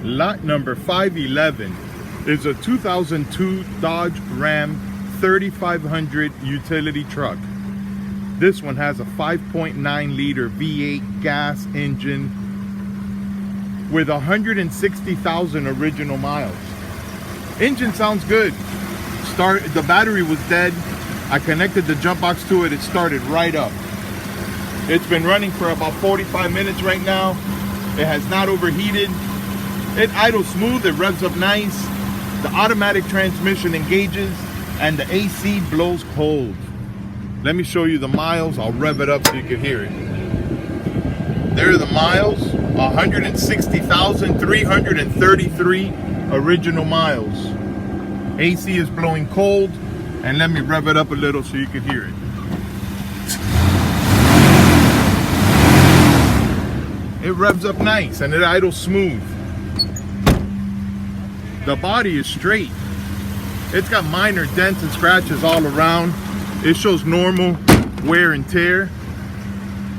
Lot number 511 is a 2002 Dodge Ram 3500 utility truck. This one has a 5.9 liter V8 gas engine with 160,000 original miles. Engine sounds good. The battery was dead. I connected the jump box to it. It started right up. It's been running for about 45 minutes right now. It has not overheated. It idles smooth, it revs up nice. The automatic transmission engages and the AC blows cold. Let me show you the miles. I'll rev it up so you can hear it. There are the miles, 160,333 original miles. AC is blowing cold, and let me rev it up a little so you can hear it. It revs up nice and it idles smooth. The body is straight. It's got minor dents and scratches all around. It shows normal wear and tear.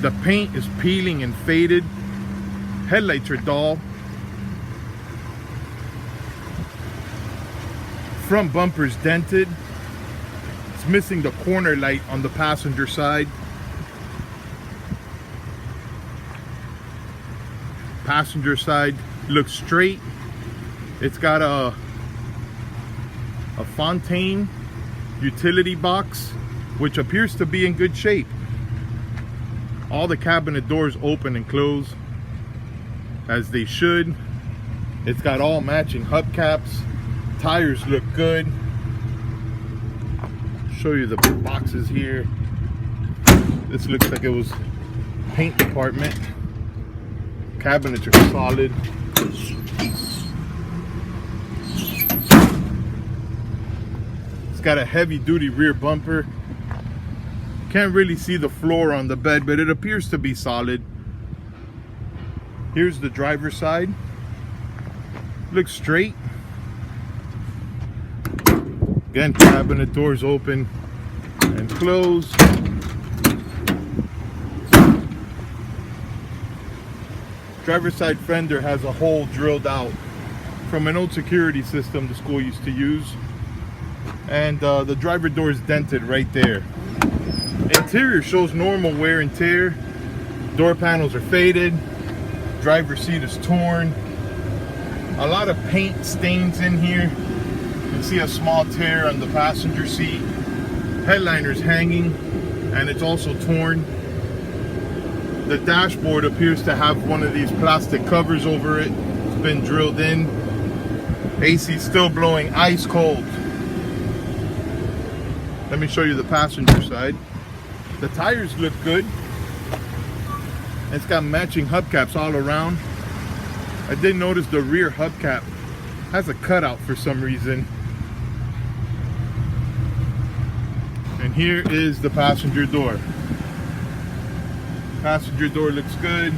The paint is peeling and faded. Headlights are dull. Front bumper's dented. It's missing the corner light on the passenger side. Passenger side looks straight. It's got a Fontaine utility box, which appears to be in good shape. All the cabinet doors open and close as they should. It's got all matching hubcaps. Tires look good. Show you the boxes here. This looks like it was paint department. Cabinets are solid. It's got a heavy duty rear bumper. Can't really see the floor on the bed, but it appears to be solid. Here's the driver's side. Looks straight. Again, cabinet doors open and close. Driver's side fender has a hole drilled out from an old security system the school used to use. And the driver door is dented right there. Interior shows normal wear and tear. Door panels are faded. Driver's seat is torn. A lot of paint stains in here. You can see a small tear on the passenger seat. Headliner's hanging and it's also torn. The dashboard appears to have one of these plastic covers over it. It's been drilled in. AC still blowing ice cold. Let me show you the passenger side. The tires look good. It's got matching hubcaps all around. I did notice the rear hubcap has a cutout for some reason. And here is the passenger door. Passenger door looks good.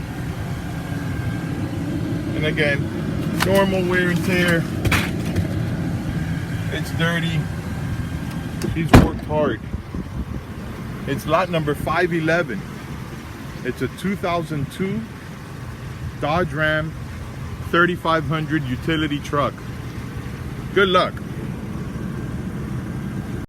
And again, normal wear and tear. It's dirty. He's worked hard. It's lot number 511. It's a 2002 Dodge Ram 3500 utility truck. Good luck.